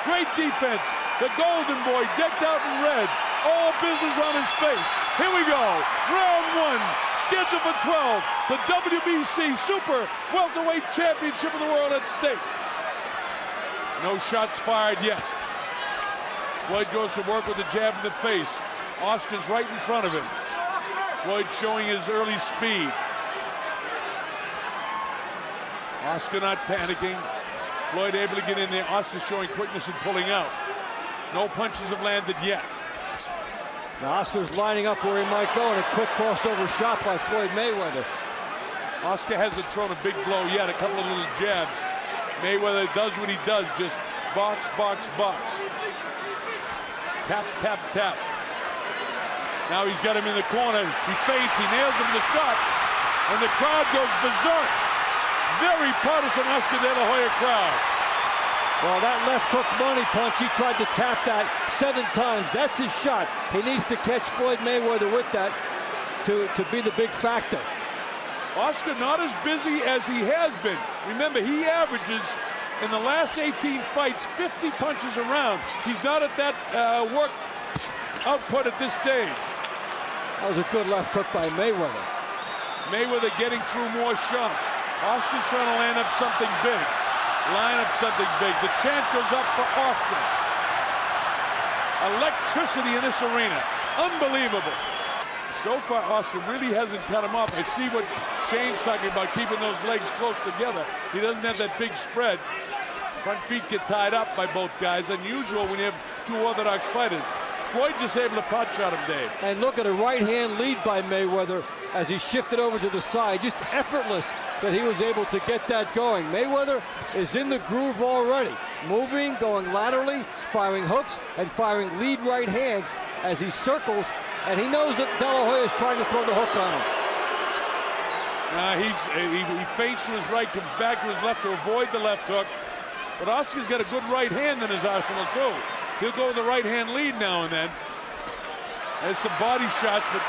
Great defense. The Golden Boy decked out in red. All business on his face. Here we go. Round one. Scheduled for 12. The WBC Super Welterweight Championship of the World at stake. No shots fired yet. Floyd goes to work with a jab in the face. Oscar's right in front of him. Floyd showing his early speed. Oscar not panicking. Floyd able to get in there. Oscar showing quickness and pulling out. No punches have landed yet. Now Oscar's lining up where he might go, and a quick crossover shot by Floyd Mayweather. Oscar hasn't thrown a big blow yet, a couple of little jabs. Mayweather does what he does, just box, box, box. Tap, tap, tap. Now he's got him in the corner. He feints, he nails him the shot, and the crowd goes berserk. Very partisan Oscar Delahoya crowd. Well, that left hook money punch, he tried to tap that 7 times. That's his shot. He needs to catch Floyd Mayweather with that to be the big factor. Oscar not as busy as he has been. Remember, he averages in the last 18 fights 50 punches a round. He's not at that work output at this stage. That was a good left hook by Mayweather. Mayweather getting through more shots. Oscar's trying to land up something big. Line up something big. The chant goes up for Oscar. Electricity in this arena. Unbelievable. So far, Oscar really hasn't cut him off. I see what Shane's talking about, keeping those legs close together. He doesn't have that big spread. Front feet get tied up by both guys. Unusual when you have 2 orthodox fighters. Floyd just able to pot shot him, Dave. And look at a right-hand lead by Mayweather as he shifted over to the side. Just effortless that he was able to get that going. Mayweather is in the groove already. Moving, going laterally, firing hooks, and firing lead right hands as he circles. And he knows that Delahoya is trying to throw the hook on him. He feints to his right, comes back to his left to avoid the left hook. But Oscar's got a good right hand in his arsenal, too. He'll go with the right-hand lead now and then. There's some body shots, but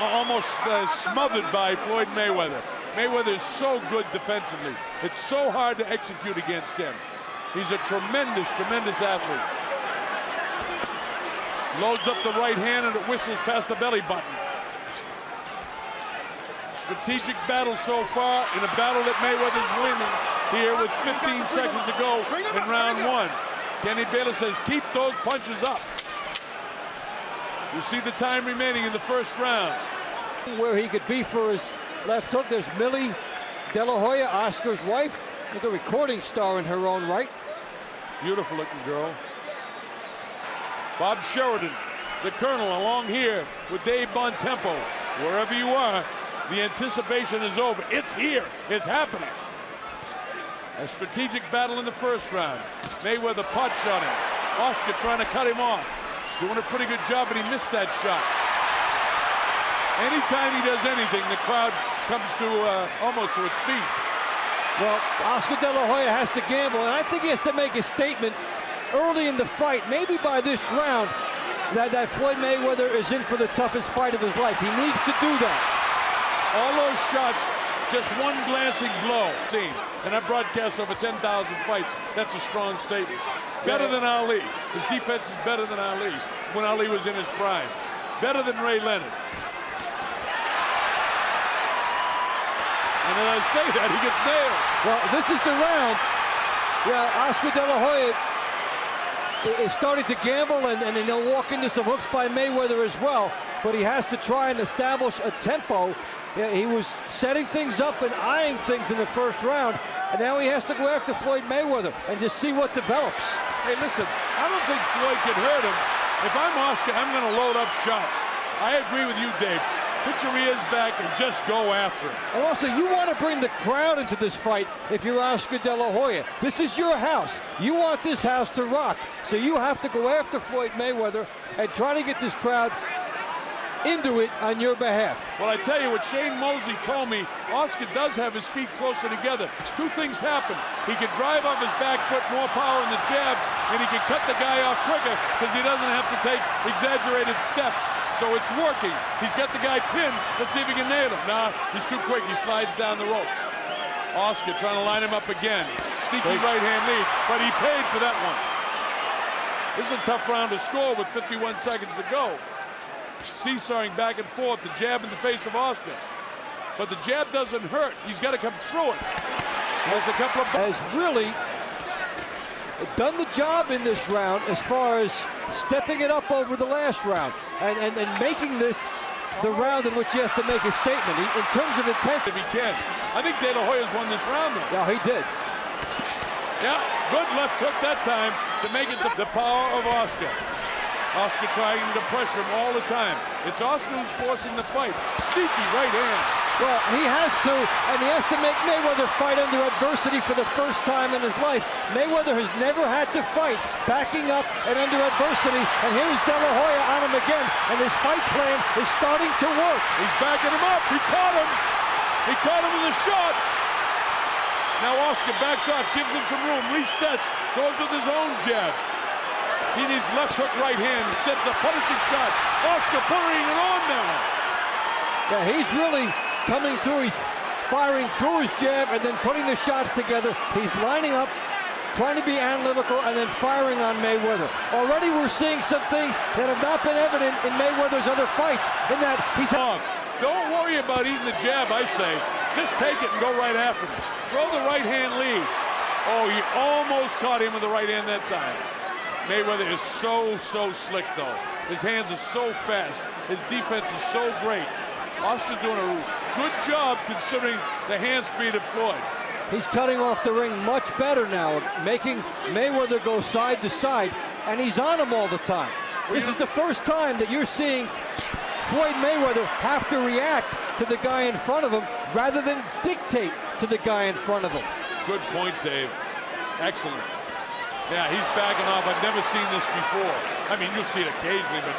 almost smothered by Floyd Mayweather. Mayweather is so good defensively. It's so hard to execute against him. He's a tremendous, tremendous athlete. Loads up the right hand and it whistles past the belly button. Strategic battle so far in a battle that Mayweather's winning here with 15 seconds to go in round one. Kenny Bayless says, keep those punches up. You see the time remaining in the first round. Where he could be for his left hook. There's Millie Delahoya, Oscar's wife. Like a recording star in her own right. Beautiful looking girl. Bob Sheridan, the Colonel, along here with Dave Bontempo. Wherever you are, the anticipation is over. It's here. It's happening. A strategic battle in the first round. Mayweather pot shot him. Oscar trying to cut him off. Doing a pretty good job, but he missed that shot. Anytime he does anything, the crowd comes to almost to its feet. Well, Oscar Delahoya has to gamble, and I think he has to make a statement early in the fight, maybe by this round, that Floyd Mayweather is in for the toughest fight of his life. He needs to do that. All those shots, just one glancing blow. And I broadcast over 10,000 fights. That's a strong statement. Better than Ali. His defense is better than Ali when Ali was in his prime. Better than Ray Leonard. And as I say that, he gets nailed. Well, this is the round. Yeah, Oscar Delahoya is starting to gamble, and he'll walk into some hooks by Mayweather as well. But he has to try and establish a tempo. He was setting things up and eyeing things in the first round, and now he has to go after Floyd Mayweather and just see what develops. Hey, listen, I don't think Floyd can hurt him. If I'm Oscar, I'm going to load up shots. I agree with you, Dave. Put your ears back and just go after him. And also, you want to bring the crowd into this fight if you're Oscar Delahoya. This is your house. You want this house to rock. So you have to go after Floyd Mayweather and try to get this crowd into it on your behalf. Well, I tell you what Shane Mosley told me, Oscar does have his feet closer together. 2 things happen. He can drive off his back foot, more power in the jabs, and he can cut the guy off quicker because he doesn't have to take exaggerated steps. So it's working. He's got the guy pinned. Let's see if he can nail him. Nah, he's too quick. He slides down the ropes. Oscar trying to line him up again. Sneaky right-hand lead, but he paid for that one. This is a tough round to score with 51 seconds to go. Seesawing back and forth, the jab in the face of Oscar. But the jab doesn't hurt. He's got to come through it. Has a couple of... Has really done the job in this round as far as stepping it up over the last round and making this the round in which he has to make a statement. In terms of intensity. If he can. I think Delahoya's won this round, though. Yeah, he did. Yeah, good left hook that time to make it the power of Oscar. Oscar trying to pressure him all the time. It's Oscar who's forcing the fight. Sneaky right hand. Well, he has to, and he has to make Mayweather fight under adversity for the first time in his life. Mayweather has never had to fight backing up and under adversity, and here's Delahoya on him again, and his fight plan is starting to work. He's backing him up. He caught him. He caught him with a shot. Now Oscar backs off, gives him some room, resets, goes with his own jab. He needs left hook right hand, steps a punishing shot. Oscar putting it on now. Yeah, he's really coming through. He's firing through his jab and then putting the shots together. He's lining up, trying to be analytical, and then firing on Mayweather. Already we're seeing some things that have not been evident in Mayweather's other fights, in that he's... Don't worry about eating the jab, I say. Just take it and go right after it. Throw the right hand lead. Oh, he almost caught him with the right hand that time. Mayweather is so slick, though. His hands are so fast. His defense is so great. Oscar's doing a good job considering the hand speed of Floyd. He's cutting off the ring much better now, making Mayweather go side to side, and he's on him all the time. This is the first time that you're seeing Floyd Mayweather have to react to the guy in front of him rather than dictate to the guy in front of him. Good point, Dave. Excellent. Yeah, he's backing off. I've never seen this before. I mean, you'll see it occasionally, but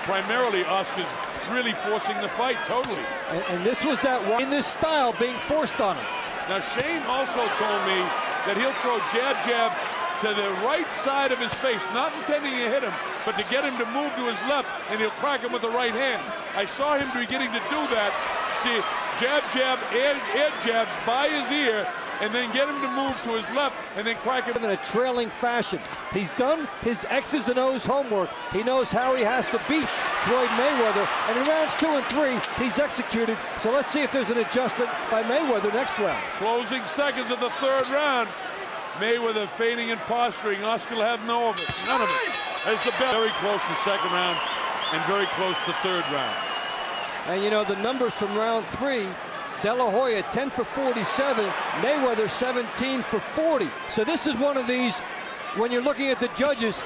primarily Oscar's really forcing the fight totally. And this was that one in this style being forced on him. Now, Shane also told me that he'll throw jab to the right side of his face, not intending to hit him, but to get him to move to his left, and he'll crack him with the right hand. I saw him beginning to do that. See, jab, air jabs by his ear, and then get him to move to his left, and then crack him in a trailing fashion. He's done his X's and O's homework. He knows how he has to beat Floyd Mayweather, and in rounds 2 and 3, he's executed. So let's see if there's an adjustment by Mayweather next round. Closing seconds of the third round. Mayweather feigning and posturing. Oscar will have none of it. It's the best. Very close to the second round, and very close to the third round. And you know, the numbers from round 3, Delahoya 10 for 47, Mayweather 17 for 40. So this is one of these, when you're looking at the judges,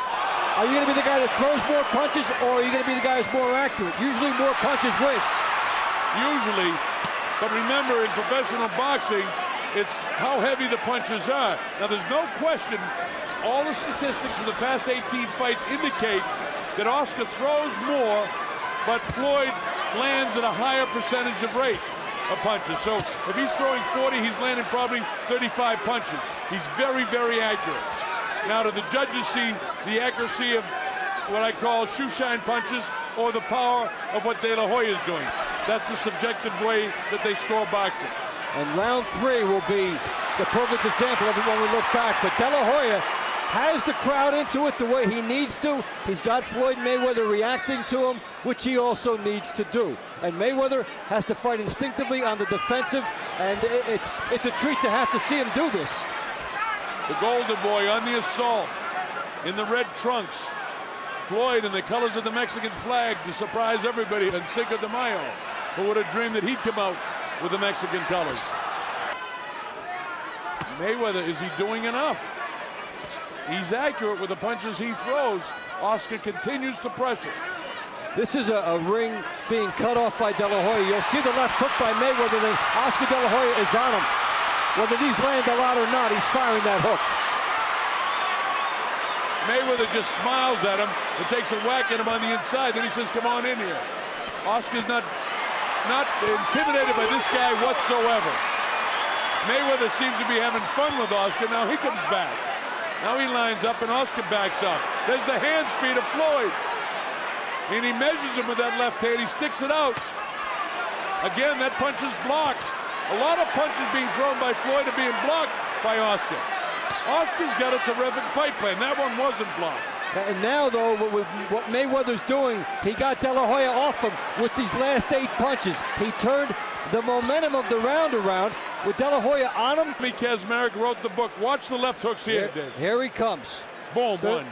are you going to be the guy that throws more punches, or are you going to be the guy who's more accurate? Usually more punches wins. Usually, but remember, in professional boxing, it's how heavy the punches are. Now, there's no question, all the statistics of the past 18 fights indicate that Oscar throws more, but Floyd lands at a higher percentage of rate of punches. So if he's throwing 40, he's landing probably 35 punches. He's very accurate. Now, do the judges see the accuracy of what I call shoeshine punches, or the power of what Delahoya is doing? That's the subjective way that they score boxing. And round 3 will be the perfect example of it when we look back. But Delahoya has the crowd into it the way he needs to. He's got Floyd Mayweather reacting to him, which he also needs to do. And Mayweather has to fight instinctively on the defensive, and it's a treat to have to see him do this. The Golden Boy on the assault in the red trunks. Floyd in the colors of the Mexican flag to surprise everybody, and Cinco de Mayo. Who would have dreamed that he'd come out with the Mexican colors? Mayweather, is he doing enough? He's accurate with the punches he throws. Oscar continues to pressure. This is a ring being cut off by Delahoya. You'll see the left hook by Mayweather, then Oscar De La Hoya is on him. Whether these land a lot or not, he's firing that hook. Mayweather just smiles at him and takes a whack at him on the inside. Then he says, come on in here. Oscar's not intimidated by this guy whatsoever. Mayweather seems to be having fun with Oscar. Now he comes back. Now he lines up and Oscar backs up. There's the hand speed of Floyd. And he measures him with that left hand. He sticks it out. Again, that punch is blocked. A lot of punches being thrown by Floyd are being blocked by Oscar. Oscar's got a terrific fight plan. That one wasn't blocked. And now, though, with what Mayweather's doing, he got Delahoya off him with these last 8 punches. He turned the momentum of the round around with Delahoya on him. Kazmarek wrote the book. Watch the left hooks here, Dave. Here he comes. Boom, one.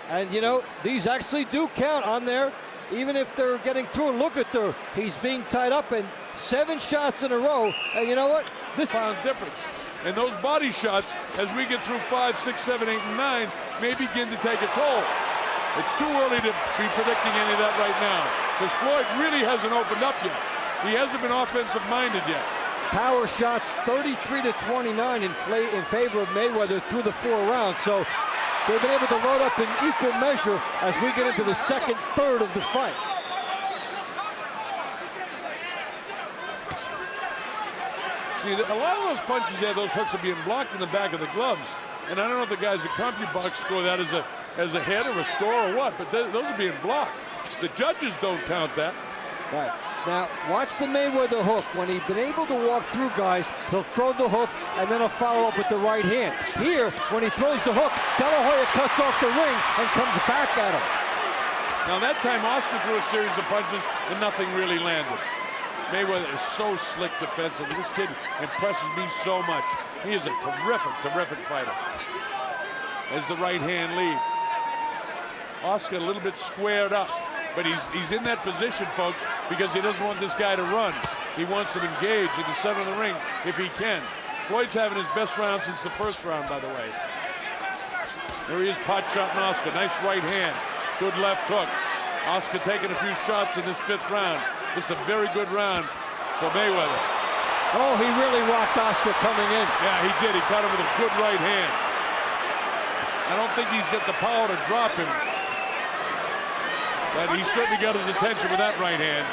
And, you know, these actually do count on there, even if they're getting through. Look at he's being tied up, and 7 shots in a row. And you know what? This pound difference. And those body shots, as we get through 5, 6, 7, 8, and 9, may begin to take a toll. It's too early to be predicting any of that right now, because Floyd really hasn't opened up yet. He hasn't been offensive-minded yet. Power shots 33-29 in favor of Mayweather through the 4 rounds. So they've been able to load up in equal measure as we get into the second third of the fight. See, a lot of those punches there, those hooks are being blocked in the back of the gloves. And I don't know if the guys at CompuBox score that as a hit or a score or what, but those are being blocked. The judges don't count that. Right. Now, watch the Mayweather hook. When he's been able to walk through guys, he'll throw the hook, and then he'll follow up with the right hand. Here, when he throws the hook, Delahoya cuts off the ring and comes back at him. Now, that time, Oscar threw a series of punches, and nothing really landed. Mayweather is so slick defensively. This kid impresses me so much. He is a terrific, terrific fighter. There's the right hand lead. Oscar a little bit squared up, but he's in that position, folks, because he doesn't want this guy to run. He wants to engage in the center of the ring if he can. Floyd's having his best round since the first round, by the way. There he is, pot shot on Oscar. Nice right hand. Good left hook. Oscar taking a few shots in this 5th round. This is a very good round for Mayweather. Oh, he really rocked Oscar coming in. Yeah, he did. He caught him with a good right hand. I don't think he's got the power to drop him, but he certainly got his attention with that right hand.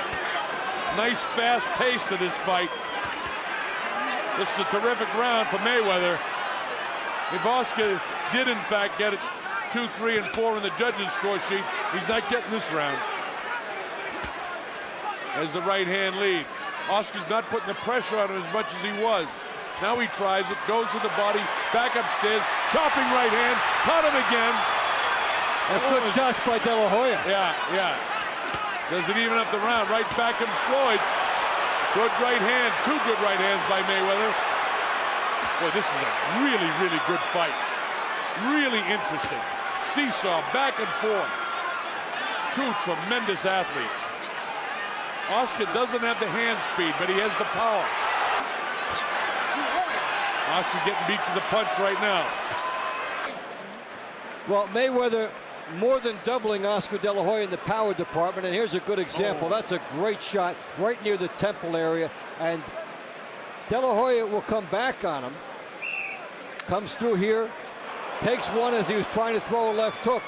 Nice fast pace to this fight. This is a terrific round for Mayweather. If Oscar did in fact get it 2, 3, and 4 in the judges' score sheet, he's not getting this round. There's the right hand lead. Oscar's not putting the pressure on him as much as he was. Now he tries it, goes to the body, back upstairs, chopping right hand, caught him again. And good shots by Delahoya. Yeah. Does it even up the round? Right back comes Floyd. Good right hand, 2 good right hands by Mayweather. Boy, this is a really, really good fight. Really interesting. Seesaw, back and forth. 2 tremendous athletes. Oscar doesn't have the hand speed, but he has the power. Oscar getting beat to the punch right now. Well, Mayweather more than doubling Oscar Delahoya in the power department, and here's a good example. That's a great shot right near the temple area, and Delahoya will come back on him. Comes through here, takes one as he was trying to throw a left hook.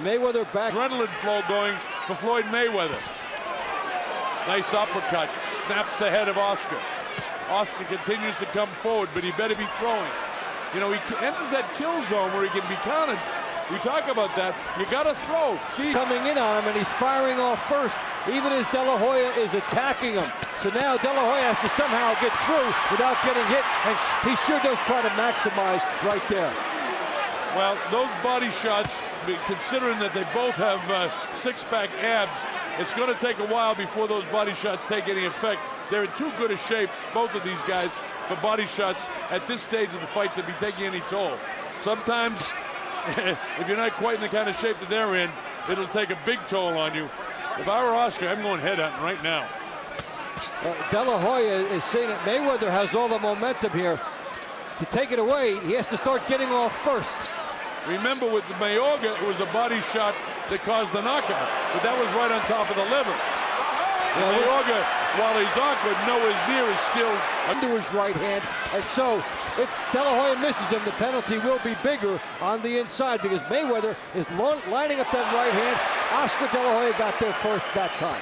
Mayweather back. Adrenaline flow going for Floyd Mayweather. Nice uppercut, snaps the head of Oscar. Oscar continues to come forward, but he better be throwing. You know, he enters that kill zone where he can be counted. We talk about that. You got to throw. See, coming in on him, and he's firing off first, even as Delahoya is attacking him. So now Delahoya has to somehow get through without getting hit, and he sure does try to maximize right there. Well, those body shots, considering that they both have six-pack abs, it's going to take a while before those body shots take any effect. They're in too good a shape, both of these guys, for body shots at this stage of the fight to be taking any toll. Sometimes, if you're not quite in the kind of shape that they're in, it'll take a big toll on you. If I were Oscar, I'm going head hunting right now. Delahoya is saying that Mayweather has all the momentum here. To take it away, he has to start getting off first. Remember, with the Mayweather, it was a body shot that caused the knockout, but that was right on top of the liver. Mayweather, while he's awkward, nowhere near as skilled. Under his right hand, and so if Delahoya misses him, the penalty will be bigger on the inside because Mayweather is lining up that right hand. Oscar Delahoya got there first that time.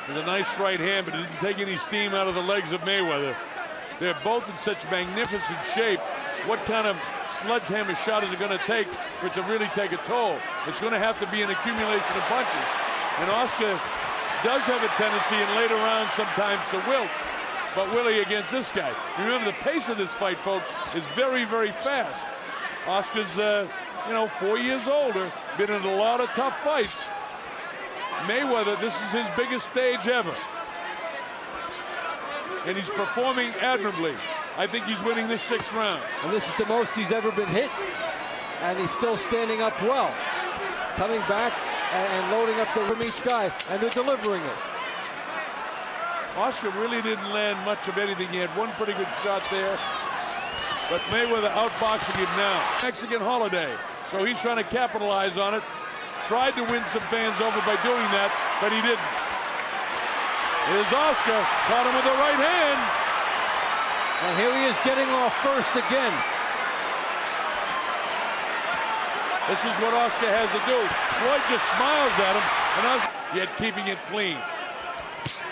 With a nice right hand, but it didn't take any steam out of the legs of Mayweather. They're both in such magnificent shape. What kind of sledgehammer shot is it going to take for it to really take a toll? It's going to have to be an accumulation of punches. And Oscar does have a tendency in later rounds sometimes to wilt. But will he against this guy? Remember, the pace of this fight, folks, is very, very fast. Oscar's you know, 4 years older, been in a lot of tough fights. Mayweather, this is his biggest stage ever. And he's performing admirably. I think he's winning this 6th round. And this is the most he's ever been hit. And he's still standing up well. Coming back and loading up from each guy, and they're delivering it. Oscar really didn't land much of anything. He had one pretty good shot there. But Mayweather outboxing him now. Mexican holiday. So he's trying to capitalize on it. Tried to win some fans over by doing that, but he didn't. Here's Oscar, caught him with the right hand. And here he is getting off first again. This is what Oscar has to do. Floyd just smiles at him, and Oscar yet keeping it clean.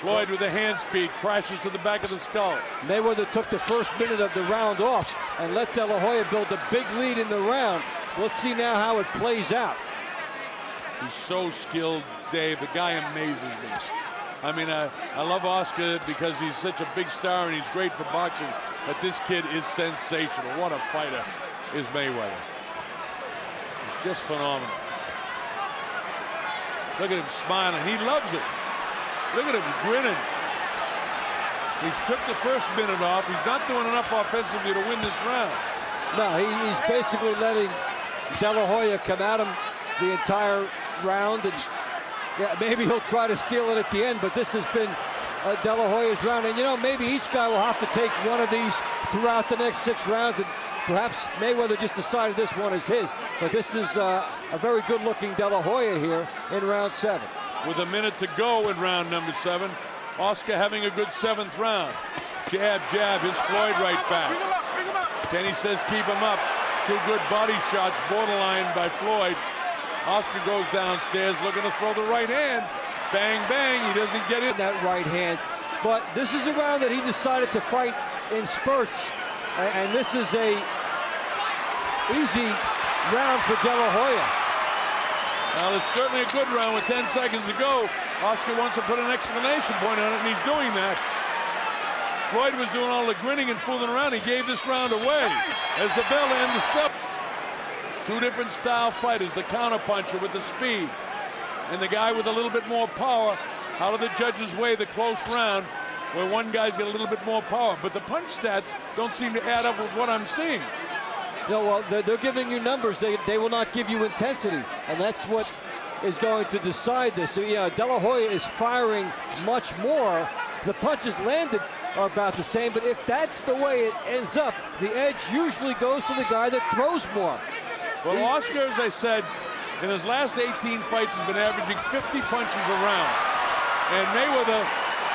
Floyd with the hand speed crashes to the back of the skull. Mayweather took the first minute of the round off and let Delahoya build a big lead in the round. So let's see now how it plays out. He's so skilled, Dave. The guy amazes me. I mean, I love Oscar because he's such a big star and he's great for boxing, but this kid is sensational. What a fighter is Mayweather. He's just phenomenal. Look at him smiling. He loves it. Look at him grinning. He's took the first minute off. He's not doing enough offensively to win this round. No, he's basically letting Delahoya come at him the entire round, and yeah, maybe he'll try to steal it at the end, but this has been Delahoya's round. And, you know, maybe each guy will have to take one of these throughout the next 6 rounds, and perhaps Mayweather just decided this one is his. But this is a very good-looking Delahoya here in round 7. With a minute to go in round number 7, Oscar having a good 7th round. Jab, jab, his Floyd right back. Kenny says keep him up. 2 good body shots, borderline by Floyd. Oscar goes downstairs looking to throw the right hand. Bang, bang, he doesn't get it. That right hand. But this is a round that he decided to fight in spurts. And this is a easy round for Delahoya. Well, it's certainly a good round with 10 seconds to go. Oscar wants to put an exclamation point on it, and he's doing that. Floyd was doing all the grinning and fooling around. He gave this round away as the bell ends the 7th. 2 different style fighters, the counterpuncher with the speed, and the guy with a little bit more power out of the judge's way, the close round, where one guy's got a little bit more power. But the punch stats don't seem to add up with what I'm seeing. No, well, they're giving you numbers. They will not give you intensity, and that's what is going to decide this. So, yeah, Delahoya is firing much more. The punches landed are about the same, but if that's the way it ends up, the edge usually goes to the guy that throws more. Well, Oscar, as I said, in his last 18 fights has been averaging 50 punches a round. And Mayweather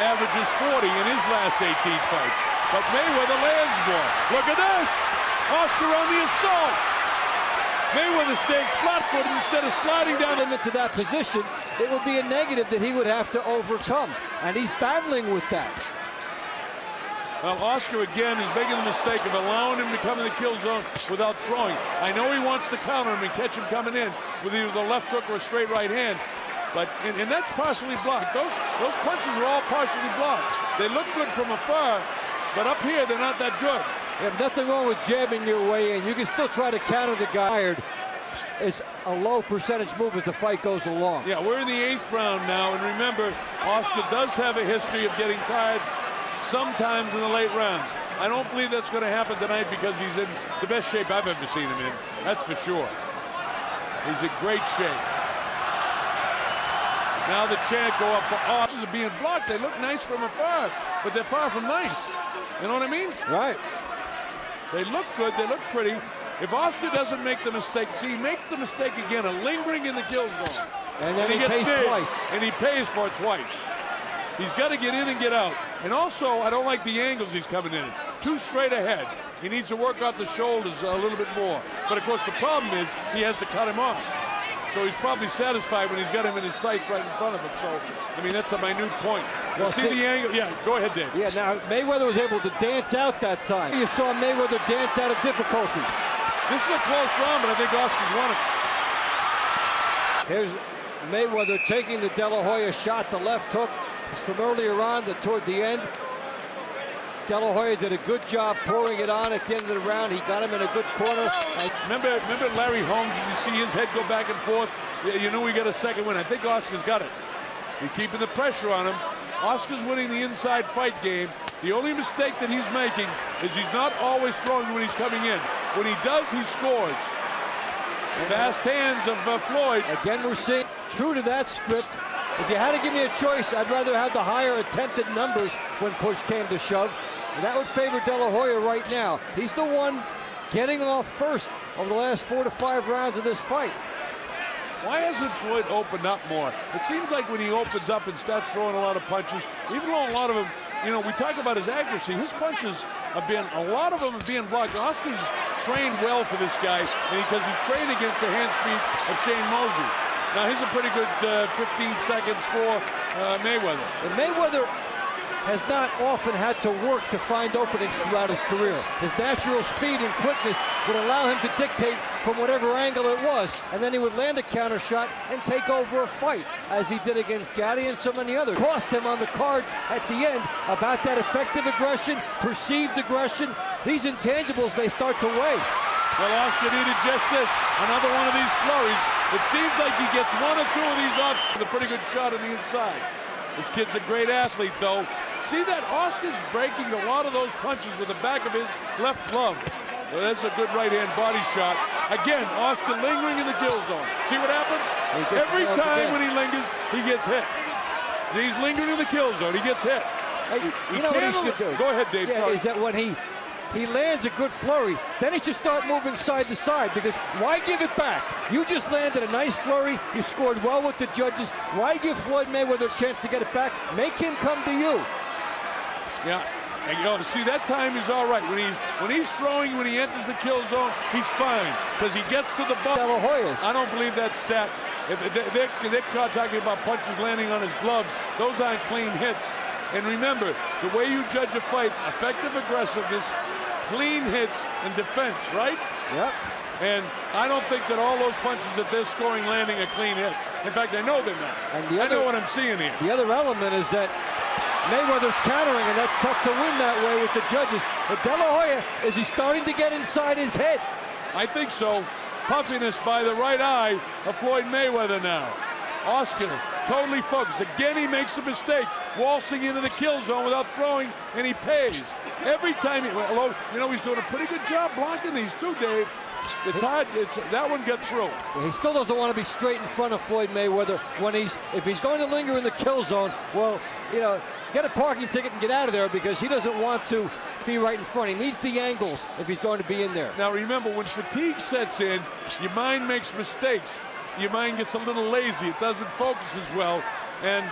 averages 40 in his last 18 fights. But Mayweather lands more. Look at this! Oscar on the assault! Mayweather stays flat-footed instead of sliding down into that position. It would be a negative that he would have to overcome. And he's battling with that. Well, Oscar again is making the mistake of allowing him to come in the kill zone without throwing. I know he wants to counter him and catch him coming in with either the left hook or a straight right hand, but and that's partially blocked. Those punches are all partially blocked. They look good from afar, but up here they're not that good. You have nothing wrong with jabbing your way in. You can still try to counter the guy. It's a low percentage move as the fight goes along. Yeah, we're in the 8th round now, and remember, Oscar does have a history of getting tired sometimes in the late rounds. I don't believe that's going to happen tonight because he's in the best shape I've ever seen him in. That's for sure. He's in great shape. Now the chant go up for Oscar being blocked. They look nice from afar, but they're far from nice. You know what I mean? Right. They look good. They look pretty. If Oscar doesn't make the mistake, see, make the mistake again, a lingering in the kill zone. And then he pays twice. And he pays for it twice. He's got to get in and get out. And also, I don't like the angles he's coming in. Too straight ahead. He needs to work off the shoulders a little bit more. But of course, the problem is he has to cut him off. So he's probably satisfied when he's got him in his sights right in front of him. So, I mean, that's a minute point. Well, see the angle? Yeah, go ahead, Dave. Yeah, now Mayweather was able to dance out that time. You saw Mayweather dance out of difficulty. This is a close round, but I think Oscar's won it. Here's Mayweather taking the Delahoya shot, the left hook. It's from earlier on toward the end. Delahoya did a good job pouring it on at the end of the round. He got him in a good corner. Remember Larry Holmes, and you see his head go back and forth? You know we got a second win. I think Oscar's got it. He's keeping the pressure on him. Oscar's winning the inside fight game. The only mistake that he's making is he's not always throwing when he's coming in. When he does, he scores. Fast hands of Floyd. Again, we're seeing true to that script. If you had to give me a choice, I'd rather have the higher attempted numbers when push came to shove. And that would favor Delahoya right now. He's the one getting off first over the last 4 to 5 rounds of this fight. Why hasn't Floyd opened up more? It seems like when he opens up and starts throwing a lot of punches, even though a lot of them, you know, we talk about his accuracy, his punches have been, a lot of them are being blocked. Oscar's trained well for this guy, and because he trained against the hand speed of Shane Mosley. Now, here's a pretty good 15 seconds for Mayweather. And Mayweather has not often had to work to find openings throughout his career. His natural speed and quickness would allow him to dictate from whatever angle it was, and then he would land a counter shot and take over a fight, as he did against Gatti and so many others. Cost him on the cards at the end about that effective aggression, perceived aggression. These intangibles may start to weigh. Well, Oscar needed just this, another one of these flurries. It seems like he gets 1 or 2 of these off with a pretty good shot on the inside. This kid's a great athlete, though. See that Oscar's breaking a lot of those punches with the back of his left glove. Well, that's a good right-hand body shot. Again, Oscar lingering in the kill zone. See what happens? Every time when he lingers, he gets hit. See, he's lingering in the kill zone. He gets hit. You know what he should do? Go ahead, Dave. Yeah, is that when he lands a good flurry, then he should start moving side to side, because why give it back? You just landed a nice flurry. You scored well with the judges. Why give Floyd Mayweather a chance to get it back? Make him come to you. Yeah, and you know, see, that time he's all right. When he's throwing, when he enters the kill zone, he's fine, because he gets to the ball. I don't believe that stat. If they're talking about punches landing on his gloves, those aren't clean hits. And remember, the way you judge a fight, effective aggressiveness, clean hits, and defense, right? Yep. And I don't think that all those punches that they're scoring landing are clean hits. In fact, I know they're not. And I know what I'm seeing here. The other element is that Mayweather's countering, and that's tough to win that way with the judges. But Delahoya, is he starting to get inside his head? I think so. Puffiness by the right eye of Floyd Mayweather now. Oscar totally focused. Again, he makes a mistake, waltzing into the kill zone without throwing, and he pays. Every time although, you know, he's doing a pretty good job blocking these too, Dave. It's hard. That one gets through. He still doesn't want to be straight in front of Floyd Mayweather if he's going to linger in the kill zone. Well, you know, get a parking ticket and get out of there, because he doesn't want to be right in front. He needs the angles if he's going to be in there. Now remember, when fatigue sets in, your mind makes mistakes. Your mind gets a little lazy. It doesn't focus as well, and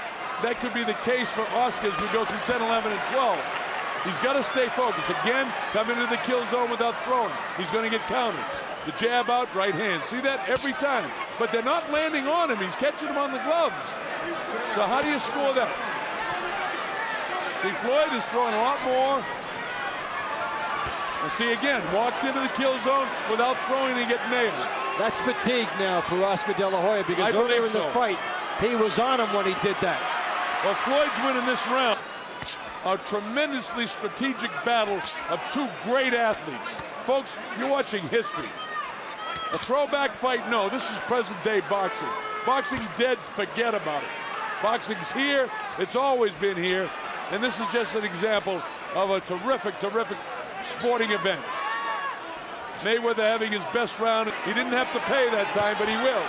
that could be the case for Oscar as we go through 10, 11, and 12. He's got to stay focused. Again, coming into the kill zone without throwing. He's going to get countered. The jab out, right hand. See that every time. But they're not landing on him. He's catching him on the gloves. So how do you score that? See, Floyd is throwing a lot more. And see, again, walked into the kill zone without throwing and get nailed. That's fatigue now for Oscar Delahoya, because earlier in the fight, he was on him when he did that. Well, Floyd's winning this round. A tremendously strategic battle of 2 great athletes. Folks, you're watching history. A throwback fight? No, this is present-day boxing. Boxing's dead, forget about it. Boxing's here, it's always been here, and this is just an example of a terrific, terrific sporting event. Mayweather having his best round. He didn't have to pay that time, but he will,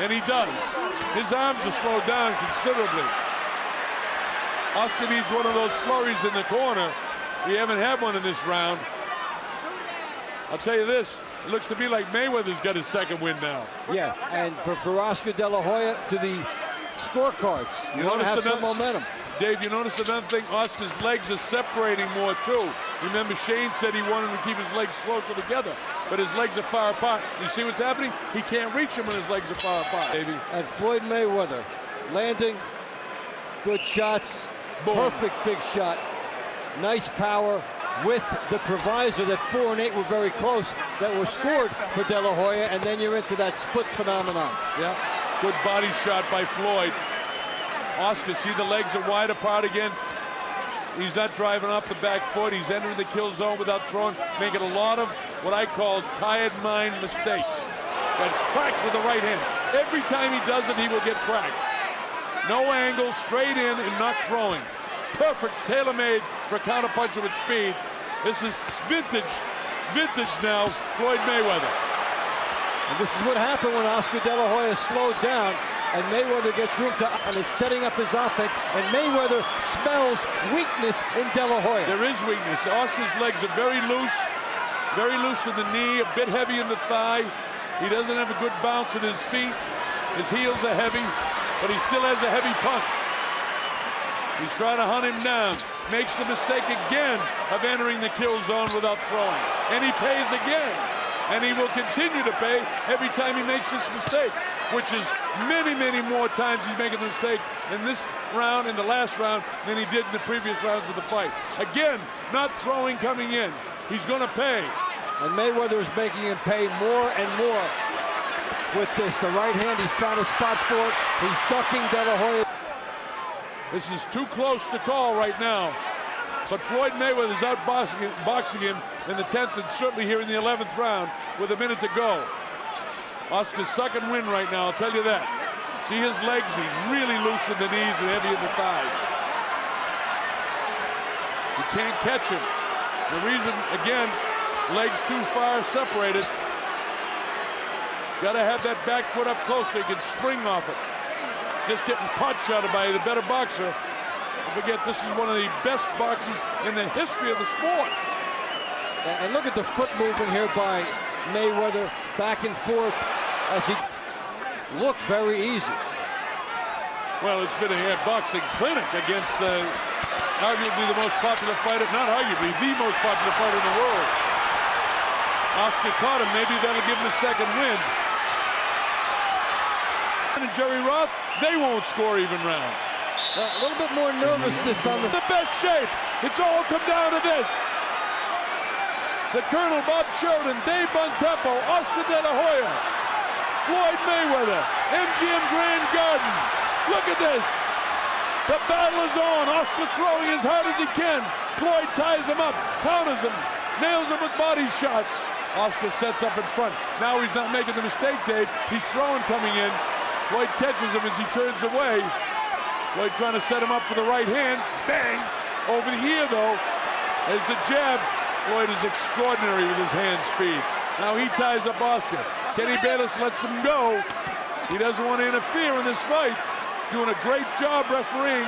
and he does. His arms are slowed down considerably. Oscar needs one of those flurries in the corner. We haven't had one in this round. I'll tell you this, it looks to me like Mayweather's got his second win now. Yeah, and for Oscar Delahoya, to the scorecards, you want to have some momentum. Dave, you notice another thing? Oscar's legs are separating more, too. Remember, Shane said he wanted to keep his legs closer together, but his legs are far apart. You see what's happening? He can't reach him when his legs are far apart, baby. And Floyd Mayweather landing good shots. Boom. Perfect big shot. Nice power, with the provisor that 4 and 8 were very close, that were scored for Delahoya, and then you're into that split phenomenon. Yeah, good body shot by Floyd. Oscar, see the legs are wide apart again. He's not driving off the back foot. He's entering the kill zone without throwing, making a lot of what I call tired mind mistakes. Got cracked with the right hand. Every time he does it, he will get cracked. No angle, straight in and not throwing. Perfect, tailor-made for counterpuncher with speed. This is vintage now, Floyd Mayweather. And this is what happened when Oscar Delahoya slowed down and Mayweather gets room to, and it's setting up his offense, and Mayweather smells weakness in Delahoya. There is weakness. Oscar's legs are very loose in the knee, a bit heavy in the thigh. He doesn't have a good bounce in his feet. His heels are heavy, but he still has a heavy punch. He's trying to hunt him down. Makes the mistake again of entering the kill zone without throwing. And he pays again. And he will continue to pay every time he makes this mistake, which is many, many more times he's making the mistake in this round, in the last round, than he did in the previous rounds of the fight. Again, not throwing coming in. He's going to pay. And Mayweather is making him pay more and more with this. The right hand, he's found a spot for it. He's ducking Delahoya. This is too close to call right now. But Floyd Mayweather is outboxing him in the 10th and certainly here in the 11th round with a minute to go. Oscar's second win right now, I'll tell you that. See his legs, he's really loose in the knees and heavy in the thighs. You can't catch him. The reason, again, legs too far separated. Gotta have that back foot up close so he can spring off it. Just getting pot shotted by the better boxer. Don't forget, this is one of the best boxes in the history of the sport. And look at the foot movement here by Mayweather, back and forth as he looked very easy. Well, it's been a boxing clinic against arguably the most popular fighter, not arguably, the most popular fighter in the world. Oscar caught him, maybe that'll give him a second win. And Jerry Roth, they won't score even rounds. A little bit more nervousness on the best shape. It's all come down to this. The Colonel, Bob Sheridan, Dave Bontempo, Oscar Delahoya, Floyd Mayweather, MGM Grand Garden. Look at this. The battle is on. Oscar throwing as hard as he can. Floyd ties him up, counters him, nails him with body shots. Oscar sets up in front. Now he's not making the mistake, Dave. He's throwing coming in. Floyd catches him as he turns away. Floyd trying to set him up for the right hand. Bang! Over the ear, though, as the jab. Floyd is extraordinary with his hand speed. Now he ties up Oscar. Kenny Bayless lets him go. He doesn't want to interfere in this fight. Doing a great job refereeing.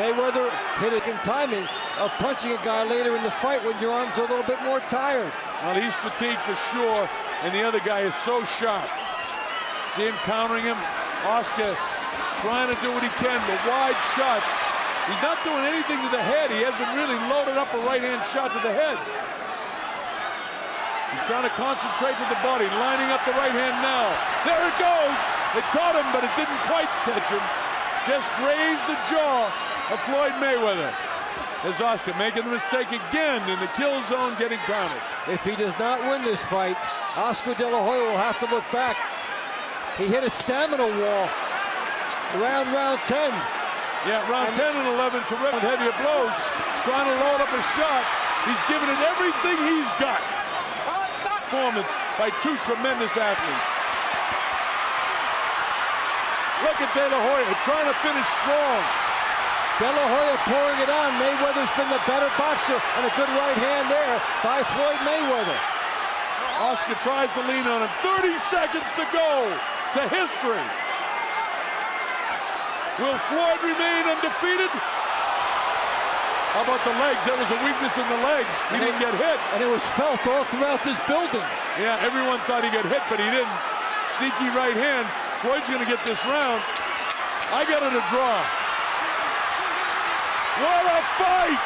Mayweather hit it in timing of punching a guy later in the fight when your arms are a little bit more tired. Well, he's fatigued for sure, and the other guy is so sharp. See him countering him. Oscar trying to do what he can, the wide shots. He's not doing anything to the head. He hasn't really loaded up a right-hand shot to the head. He's trying to concentrate with the body, lining up the right hand now. There it goes. It caught him, but it didn't quite catch him. Just grazed the jaw of Floyd Mayweather. There's Oscar making the mistake again in the kill zone, getting counted. If he does not win this fight, Oscar Delahoya will have to look back. He hit a stamina wall around round 10. Yeah, round 10 and 11, terrific with heavier blows. Trying to load up a shot. He's given it everything he's got. Performance by two tremendous athletes. Look at Delahoya trying to finish strong. Delahoya pouring it on. Mayweather's been the better boxer, and a good right hand there by Floyd Mayweather. Oscar tries to lean on him. 30 seconds to go to history. Will Floyd remain undefeated? How about the legs? That was a weakness in the legs. He didn't get hit. And it was felt all throughout this building. Yeah, everyone thought he got hit, but he didn't. Sneaky right hand. Floyd's going to get this round. I got it a draw. What a fight!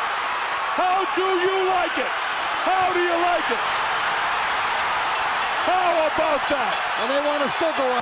How do you like it? How do you like it? How about that? And they want to still go on.